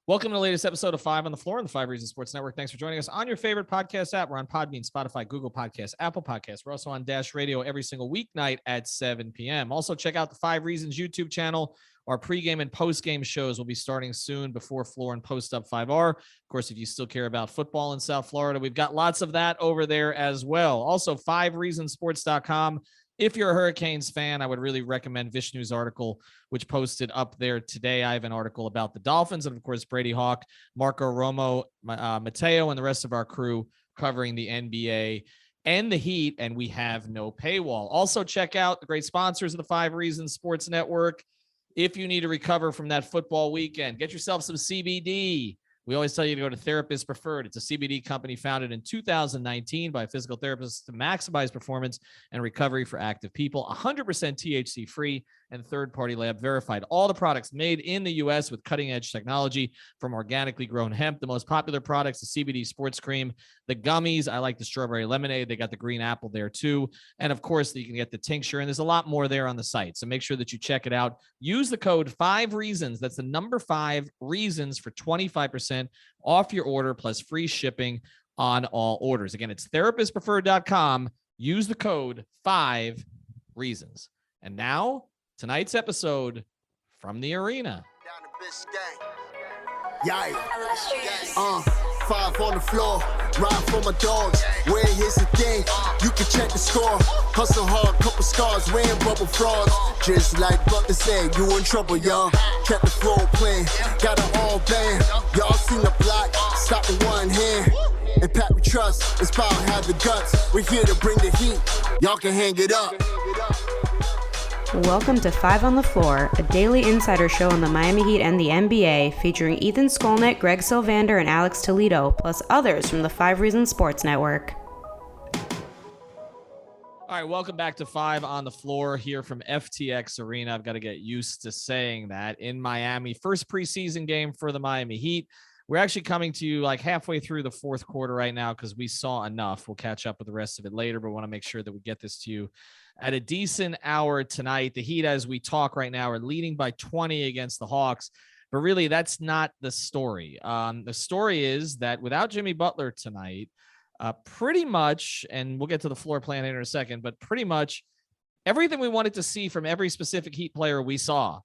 Welcome to the latest episode of 5 on the Floor on the 5 Reasons Sports Network. Thanks for joining us on your favorite podcast app. We're on Podbean, Spotify, Google Podcasts, Apple Podcasts. We're also on Dash Radio every single weeknight at 7 p.m. Also, check out the 5 Reasons YouTube channel. Our pregame and postgame shows will be starting soon before Floor and Post Up 5R. Of course, if you still care about football in South Florida, we've got lots of that over there as well. Also, 5reasonsports.com. If you're a Hurricanes fan, I would really recommend Vishnu's article, which posted up there today. I have an article about the Dolphins and, of course, Brady Hawk, Marco Romo, Mateo, and the rest of our crew covering the NBA and the Heat, and we have no paywall. Also, check out the great sponsors of the 5 Reasons Sports Network. If you need to recover from that football weekend, get yourself some CBD. We always tell you to go to Therapist Preferred. It's a CBD company founded in 2019 by physical therapists to maximize performance and recovery for active people. 100% THC free and third-party lab verified. All the products made in the U.S. with cutting-edge technology from organically grown hemp. The most popular products, the CBD sports cream, the gummies. I like the strawberry lemonade. They got the green apple there too. And of course, you can get the tincture, and there's a lot more there on the site. So make sure that you check it out. Use the code 5REASONS. That's the number 5 reasons for 25% off your order plus free shipping on all orders. Again, it's therapistpreferred.com. Use the code 5REASONS. And now, tonight's episode from the arena. Yeah. 5 on the floor, ride for my dogs. Where here's the thing, you can check the score. Hustle hard, couple scars, wearing bubble frauds. Just like Butler said, you in trouble, y'all. Kept the floor playing, got it all band. Y'all seen the block, stop with one hand. And Pat we trust, it's power, have the guts. We're here to bring the heat, y'all can hang it up. Welcome to 5 on the Floor, a daily insider show on the Miami Heat and the NBA, featuring Ethan Skolnick, Greg Sylvander, and Alex Toledo, plus others from the 5 Reasons Sports Network. All right, welcome back to 5 on the Floor here from FTX Arena. I've got to get used to saying that in Miami. First preseason game for the Miami Heat. We're actually coming to you like halfway through the fourth quarter right now because we saw enough. We'll catch up with the rest of it later, but want to make sure that we get this to you at a decent hour tonight. The Heat, as we talk right now, are leading by 20 against the Hawks, but really that's not the story. The story is that without Jimmy Butler tonight, pretty much, and we'll get to the floor plan here in a second, but pretty much everything we wanted to see from every specific Heat player we saw.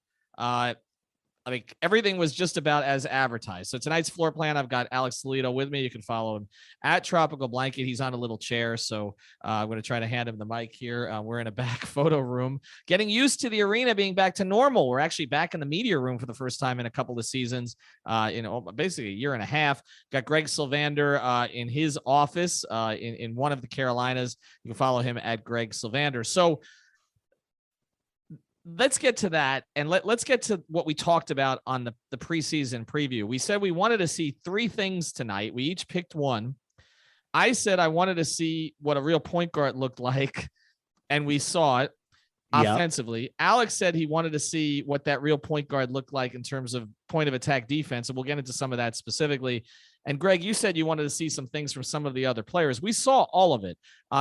I mean, everything was just about as advertised. So tonight's floor plan, I've got Alex Toledo with me. You can follow him at Tropical Blanket. He's on a little chair, so I'm going to try to hand him the mic here. We're in a back photo room, getting used to the arena being back to normal. We're actually back in the media room for the first time in a couple of seasons, basically a year and a half. Got Greg Sylvander in his office in one of the Carolinas. You can follow him at Greg Sylvander. So let's get to that, and let's get to what we talked about on the preseason preview. We said we wanted to see 3 things tonight. We each picked one. I said I wanted to see what a real point guard looked like, and we saw it offensively. Alex said he wanted to see what that real point guard looked like in terms of point of attack defense, and we'll get into some of that specifically. And Greg, you said you wanted to see some things from some of the other players. We saw all of it.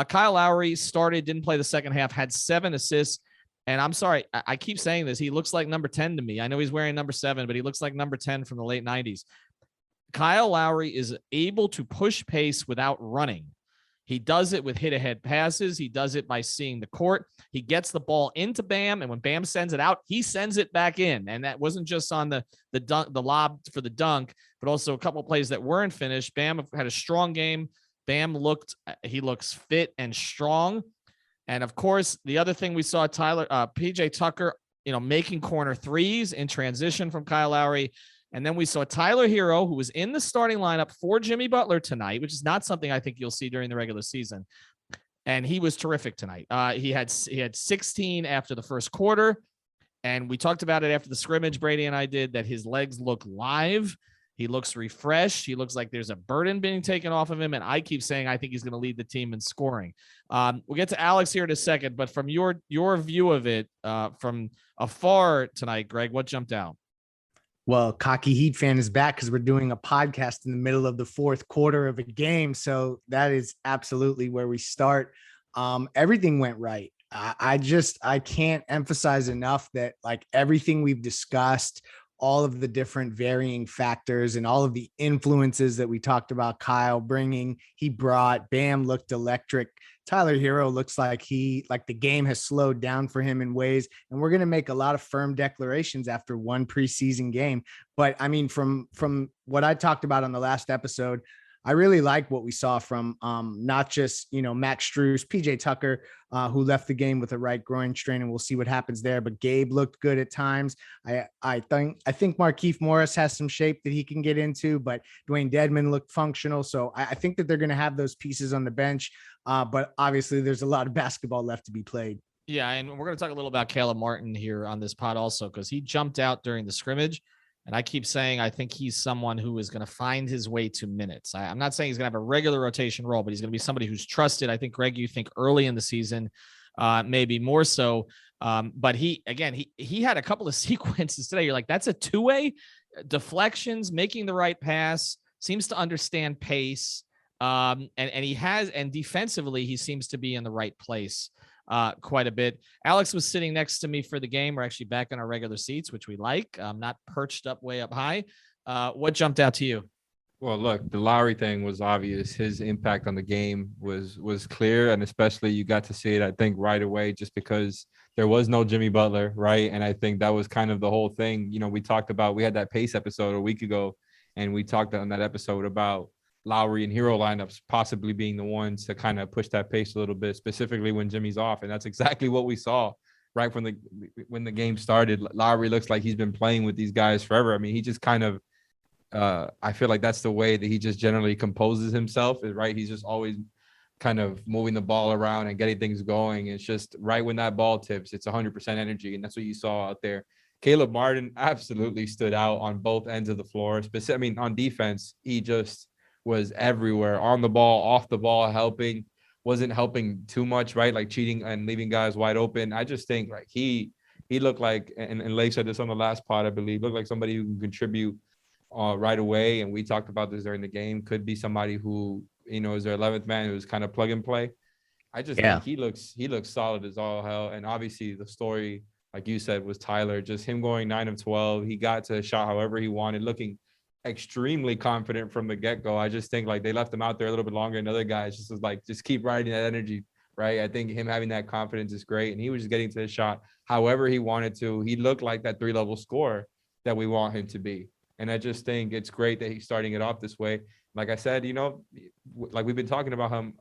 Kyle Lowry started, didn't play the second half, had 7 assists. And I'm sorry, I keep saying this. He looks like number 10 to me. I know he's wearing number 7, but he looks like number 10 from the late 90s. Kyle Lowry is able to push pace without running. He does it with hit-ahead passes. He does it by seeing the court. He gets the ball into Bam, and when Bam sends it out, he sends it back in. And that wasn't just on the lob for the dunk, but also a couple of plays that weren't finished. Bam had a strong game. Bam looks fit and strong. And of course, the other thing we saw, PJ Tucker, making corner threes in transition from Kyle Lowry. And then we saw Tyler Herro, who was in the starting lineup for Jimmy Butler tonight, which is not something I think you'll see during the regular season. And he was terrific tonight. He had 16 after the first quarter. And we talked about it after the scrimmage, Brady and I did, that his legs look live. He looks refreshed. He looks like there's a burden being taken off of him. And I keep saying I think he's going to lead the team in scoring. We'll get to Alex here in a second. But from your view of it from afar tonight, Greg, what jumped out? Well, Cocky Heat fan is back because we're doing a podcast in the middle of the fourth quarter of a game. So that is absolutely where we start. Everything went right. I can't emphasize enough that like everything we've discussed, all of the different varying factors and all of the influences that we talked about Kyle bringing. He brought Bam looked electric. Tyler Herro looks like the game has slowed down for him in ways, and we're going to make a lot of firm declarations after one preseason game. But I mean, from what I talked about on the last episode, I really like what we saw from not just, Max Strus, PJ Tucker, who left the game with a right groin strain, and we'll see what happens there. But Gabe looked good at times. I think Markieff Morris has some shape that he can get into, but Dwayne Dedmon looked functional. So I think that they're going to have those pieces on the bench. But obviously there's a lot of basketball left to be played. Yeah, and we're going to talk a little about Caleb Martin here on this pod also, because he jumped out during the scrimmage. And I keep saying I think he's someone who is going to find his way to minutes. I'm not saying he's going to have a regular rotation role, but he's going to be somebody who's trusted. I think, Greg, you think early in the season, maybe more so. But he had a couple of sequences today. You're like, that's a two-way, deflections, making the right pass, seems to understand pace. And defensively, he seems to be in the right place quite a bit. Alex was sitting next to me for the game. We're actually back in our regular seats, which we like. Not perched up way up high. What jumped out to you? Well, look, the Lowry thing was obvious. His impact on the game was clear, and especially you got to see it, I think, right away, just because there was no Jimmy Butler, right? And I think that was kind of the whole thing. We had that pace episode a week ago, and we talked on that episode about Lowry and Herro lineups possibly being the ones to kind of push that pace a little bit, specifically when Jimmy's off. And that's exactly what we saw right when the game started. Lowry looks like he's been playing with these guys forever. I mean, he just kind of, I feel like that's the way that he just generally composes himself, is right. He's just always kind of moving the ball around and getting things going. It's just right when that ball tips, it's 100% energy. And that's what you saw out there. Caleb Martin absolutely stood out on both ends of the floor. On defense, he just was everywhere, on the ball, off the ball, wasn't helping too much, right? Like cheating and leaving guys wide open. I just think like he looked like, and Lake said this on the last pod, I believe, looked like somebody who can contribute right away. And we talked about this during the game, could be somebody who, is their 11th man who's kind of plug and play. I just think he looks solid as all hell. And obviously the story, like you said, was Tyler, just him going 9 of 12. He got to a shot however he wanted, looking extremely confident from the get-go. I just think like they left him out there a little bit longer, and other guys just was like, just keep riding that energy, right? I think him having that confidence is great, and he was just getting to the shot however he wanted to. He looked like that 3-level scorer that we want him to be, and I just think it's great that he's starting it off this way. Like I said, like we've been talking about him,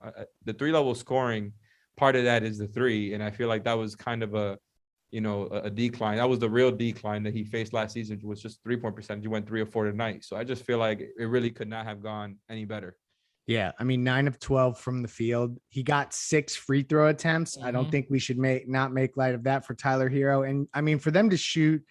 the 3-level scoring part of that is the three, and I feel like that was kind of a decline. That was the real decline that he faced last season, was just 3-point percentage. He went 3 of 4 tonight. So I just feel like it really could not have gone any better. Yeah. I mean, 9 of 12 from the field. He got 6 free throw attempts. I don't think we should not make light of that for Tyler Herro. And I mean, for them to shoot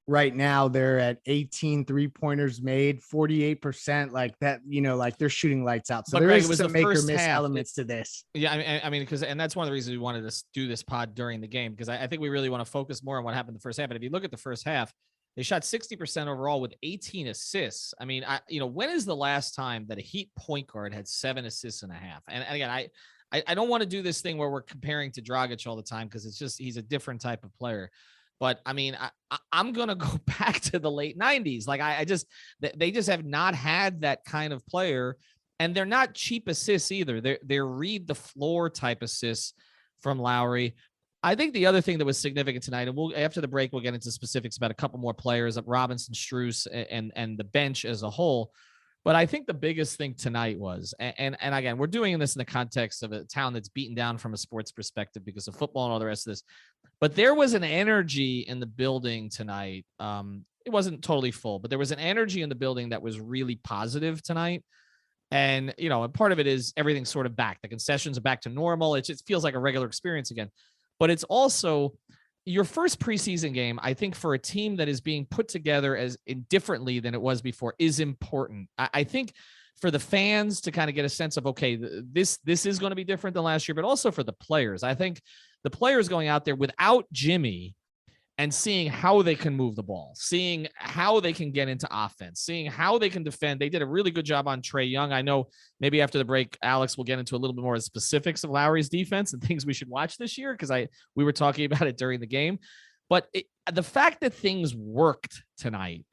right now, they're at 18 3-pointers made, 48%, like that, like they're shooting lights out. So there is some make or miss elements to this. Yeah. I mean, and that's one of the reasons we wanted to do this pod during the game, because I think we really want to focus more on what happened in the first half. And if you look at the first half, they shot 60% overall with 18 assists. I mean, when is the last time that a Heat point guard had 7 assists and a half? And again, I don't want to do this thing where we're comparing to Dragic all the time, because it's just, he's a different type of player. But I mean, I'm going to go back to the late 90s. Like they just have not had that kind of player, and they're not cheap assists either. They're read the floor type assists from Lowry. I think the other thing that was significant tonight, and after the break, we'll get into specifics about a couple more players, Robinson, Strus, and the bench as a whole. But I think the biggest thing tonight was, and again, we're doing this in the context of a town that's beaten down from a sports perspective because of football and all the rest of this. But there was an energy in the building tonight. It wasn't totally full, but there was an energy in the building that was really positive tonight. And, and part of it is everything's sort of back. The concessions are back to normal. It just feels like a regular experience again. But it's also your first preseason game, I think, for a team that is being put together as indifferently than it was before, is important. I think for the fans to kind of get a sense of, okay, this is going to be different than last year, but also for the players. I think the players going out there without Jimmy and seeing how they can move the ball, seeing how they can get into offense, seeing how they can defend. They did a really good job on Trae Young. I know maybe after the break, Alex will get into a little bit more of the specifics of Lowry's defense and things we should watch this year, because we were talking about it during the game. But the fact that things worked tonight,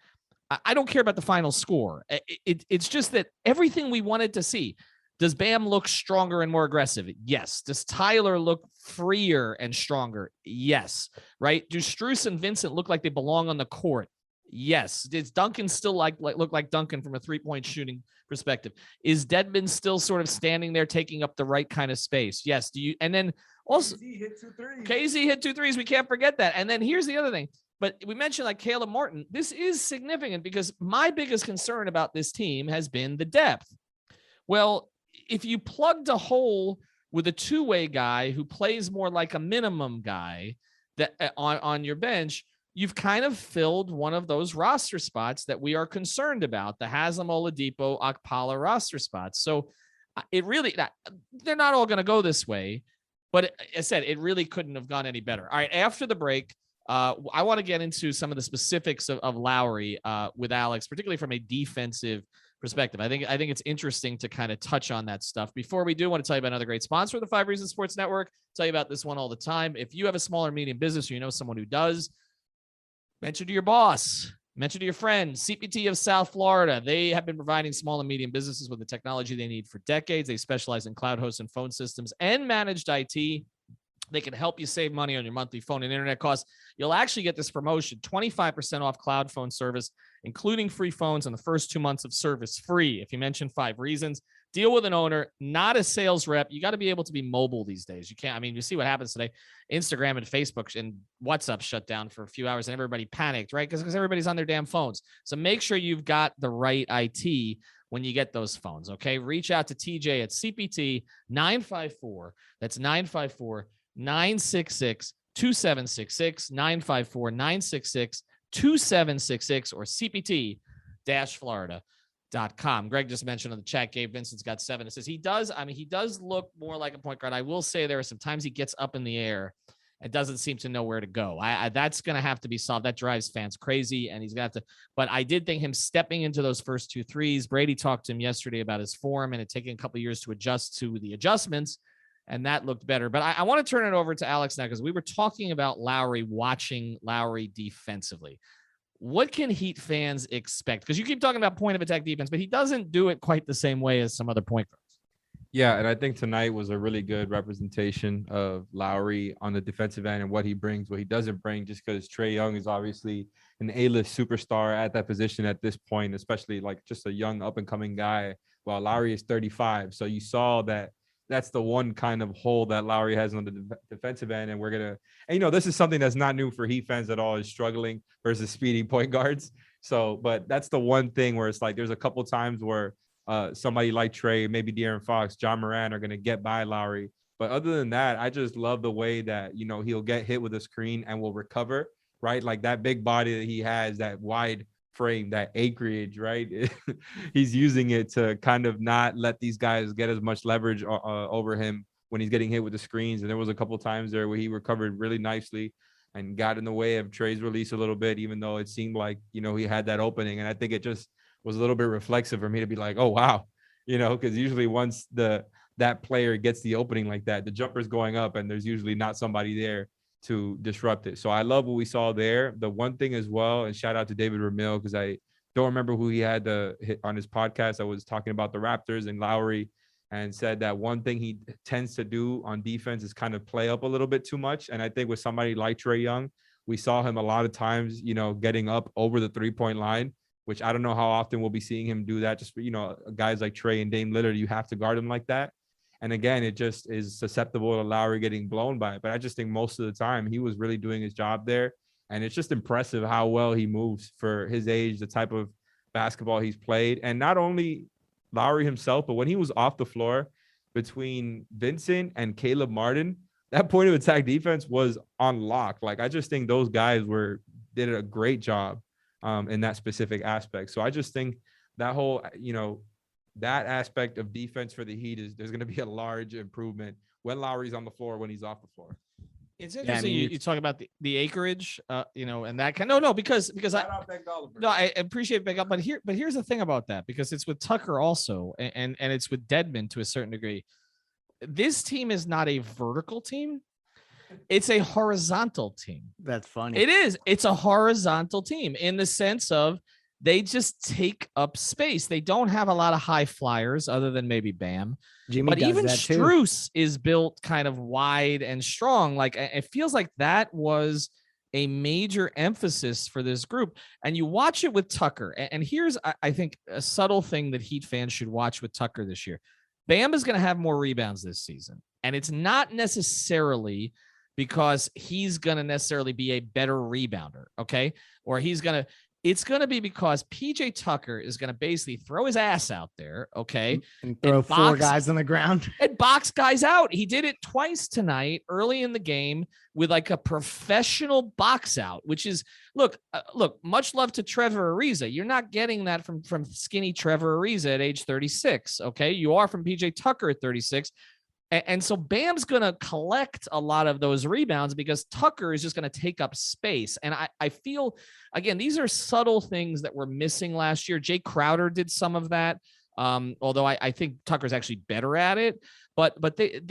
I don't care about the final score. It's just that everything we wanted to see. Does Bam look stronger and more aggressive? Yes. Does Tyler look freer and stronger? Yes. Right? Do Strus and Vincent look like they belong on the court? Yes. Does Duncan still look like Duncan from a 3-point shooting perspective? Is Dedmon still sort of standing there taking up the right kind of space? Yes. And then also KZ hit 2 threes. We can't forget that. And then here's the other thing. But we mentioned like Caleb Martin. This is significant because my biggest concern about this team has been the depth. Well, if you plugged a hole with a two-way guy who plays more like a minimum guy that on your bench, you've kind of filled one of those roster spots that we are concerned about, the Haslam Oladipo Okpala roster spots. So it really, they're not all going to go this way, but I said it really couldn't have gone any better. All right, after the break, I want to get into some of the specifics of Lowry with Alex, particularly from a defensive perspective. I think it's interesting to kind of touch on that stuff. Before we do, I want to tell you about another great sponsor of the 5 Reasons Sports Network. Tell you about this one all the time. If you have a small or medium business or you know someone who does, mention to your boss, mention to your friend, CPT of South Florida. They have been providing small and medium businesses with the technology they need for decades. They specialize in cloud hosts and phone systems and managed IT. They can help you save money on your monthly phone and internet costs. You'll actually get this promotion, 25% off cloud phone service, including free phones on the first 2 months of service free. If you mention 5 Reasons, deal with an owner, not a sales rep. You got to be able to be mobile these days. You can't, I mean, you see what happens today. Instagram and Facebook and WhatsApp shut down for a few hours and everybody panicked, right? Because everybody's on their damn phones. So make sure you've got the right IT when you get those phones. Okay. Reach out to TJ at CPT 954. That's 954-966-2766, 954-966-2766, or CPT-Florida.com. Greg just mentioned on the chat, Gabe Vincent's got 7 assists. He does look more like a point guard. I will say there are some times he gets up in the air and doesn't seem to know where to go. That's going to have to be solved. That drives fans crazy, and he's going to have to, but I did think him stepping into those first 2 threes. Brady talked to him yesterday about his form and it taking a couple of years to adjust to the adjustments, and that looked better. But I want to turn it over to Alex now, because we were talking about Lowry, watching Lowry defensively. What can Heat fans expect? Because you keep talking about point of attack defense, but he doesn't do it quite the same way as some other point guards. Yeah, and I think tonight was a really good representation of Lowry on the defensive end and what he brings, what he doesn't bring, just because Trae Young is obviously an A-list superstar at that position at this point, especially like just a young up-and-coming guy, while Lowry is 35. So you saw that that's the one kind of hole that Lowry has on the defensive end. And this is something that's not new for Heat fans at all, is struggling versus speedy point guards. So, but that's the one thing where it's like, there's a couple times where somebody like Trae, maybe De'Aaron Fox, John Moran are going to get by Lowry. But other than that, I just love the way that, he'll get hit with a screen and will recover, right? Like that big body that he has, that wide frame, that acreage, right? He's using it to kind of not let these guys get as much leverage over him when he's getting hit with the screens. And there was a couple times there where he recovered really nicely and got in the way of Trae's release a little bit, even though it seemed like, he had that opening. And I think it just was a little bit reflexive for me to be like, oh, wow, because usually once that player gets the opening like that, the jumper's going up and there's usually not somebody there to disrupt it. So I love what we saw there. The one thing as well, and shout out to David Ramil, because I don't remember who he had to hit on his podcast. I was talking about the Raptors and Lowry, and said that one thing he tends to do on defense is kind of play up a little bit too much. And I think with somebody like Trae Young, we saw him a lot of times, getting up over the 3-point line, which I don't know how often we'll be seeing him do that. Just, guys like Trae and Dame Lillard, you have to guard him like that. And again, it just is susceptible to Lowry getting blown by it. But I just think most of the time he was really doing his job there. And it's just impressive how well he moves for his age, the type of basketball he's played. And not only Lowry himself, but when he was off the floor between Vincent and Caleb Martin, that point of attack defense was on lock. Like, I just think those guys did a great job in that specific aspect. So I just think that whole, that aspect of defense for the Heat there's going to be a large improvement when Lowry's on the floor, when he's off the floor. It's interesting. You talk about the acreage, and that kind. No, because I appreciate Big Up, but here's the thing about that, because it's with Tucker also, and it's with Dedmon to a certain degree. This team is not a vertical team. It's a horizontal team. That's funny. It is. It's a horizontal team in the sense of they just take up space. They don't have a lot of high flyers other than maybe Bam. Jimmy But does even that too. Strus is built kind of wide and strong. Like it feels like that was a major emphasis for this group. And you watch it with Tucker. And here's, I think, a subtle thing that Heat fans should watch with Tucker this year. Bam is going to have more rebounds this season. And it's not necessarily because he's going to necessarily be a better rebounder, okay? Or it's going to be because PJ Tucker is going to basically throw his ass out there, okay? And throw four guys on the ground. And box guys out. He did it twice tonight early in the game with like a professional box out, which is, look, much love to Trevor Ariza. You're not getting that from skinny Trevor Ariza at age 36, okay? You are from PJ Tucker at 36. And so Bam's going to collect a lot of those rebounds because Tucker is just going to take up space. And I feel, again, these are subtle things that were missing last year. Jay Crowder did some of that, although I think Tucker's actually better at it. But they're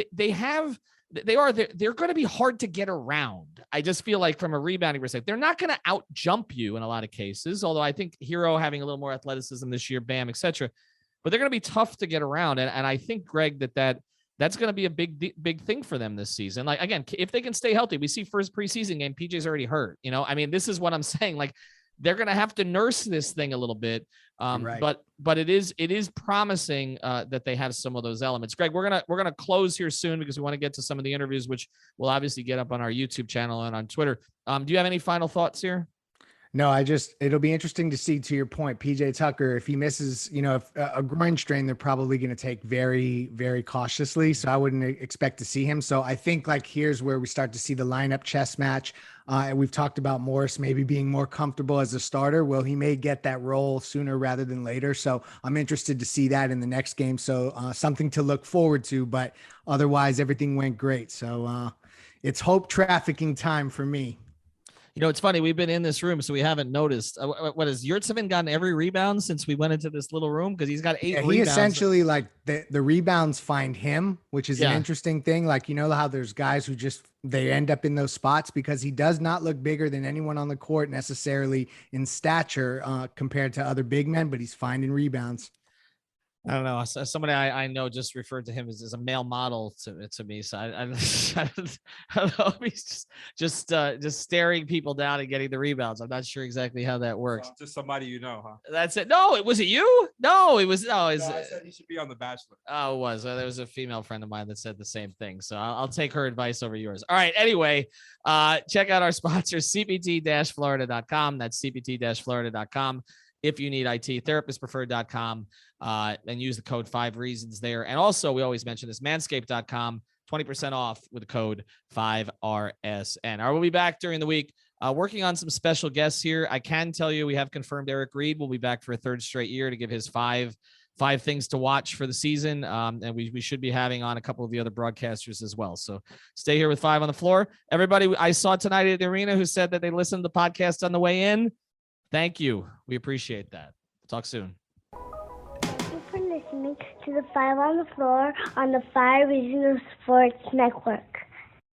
going to be hard to get around. I just feel like from a rebounding perspective, they're not going to out jump you in a lot of cases, although I think Herro having a little more athleticism this year, Bam, etc. But they're going to be tough to get around. And I think, Greg, that's going to be a big thing for them this season. Like, again, if they can stay healthy, we see first preseason game, PJ's already hurt. I mean, this is what I'm saying. Like, they're going to have to nurse this thing a little bit. Right. But it is promising that they have some of those elements. Greg, we're going to close here soon because we want to get to some of the interviews, which we'll obviously get up on our YouTube channel and on Twitter. Do you have any final thoughts here? No, it'll be interesting to see, to your point, PJ Tucker, if he misses, if a groin strain, they're probably going to take very, very cautiously. So I wouldn't expect to see him. So I think here's where we start to see the lineup chess match. We've talked about Morris maybe being more comfortable as a starter. Well, he may get that role sooner rather than later. So I'm interested to see that in the next game. So something to look forward to, but otherwise everything went great. So it's hope trafficking time for me. It's funny. We've been in this room, so we haven't noticed. What has Yurtseven gotten every rebound since we went into this little room? Because he's got 8 rebounds. He essentially, the rebounds find him, which is an interesting thing. How there's guys who they end up in those spots because he does not look bigger than anyone on the court necessarily in stature compared to other big men, but he's finding rebounds. I don't know. Somebody I know just referred to him as a male model to me. So I don't know if he's just staring people down and getting the rebounds. I'm not sure exactly how that works. Just somebody huh? That's it. No, was it you? No, it was. No, I said he should be on The Bachelor. Oh, it was. There was a female friend of mine that said the same thing. So I'll take her advice over yours. All right. Anyway, check out our sponsor, cpt-florida.com. That's cpt-florida.com. If you need IT, therapistpreferred.com, and use the code 5 Reasons there. And also, we always mention this, manscaped.com, 20% off with the code 5RSN. We'll be back during the week working on some special guests here. I can tell you we have confirmed Eric Reed will be back for a 3rd straight year to give his five things to watch for the season. And we should be having on a couple of the other broadcasters as well. So stay here with 5 on the floor. Everybody I saw tonight at the arena who said that they listened to the podcast on the way in, thank you. We appreciate that. Talk soon. Thank you for listening to the 5 on the floor on the 5 Regional Sports Network.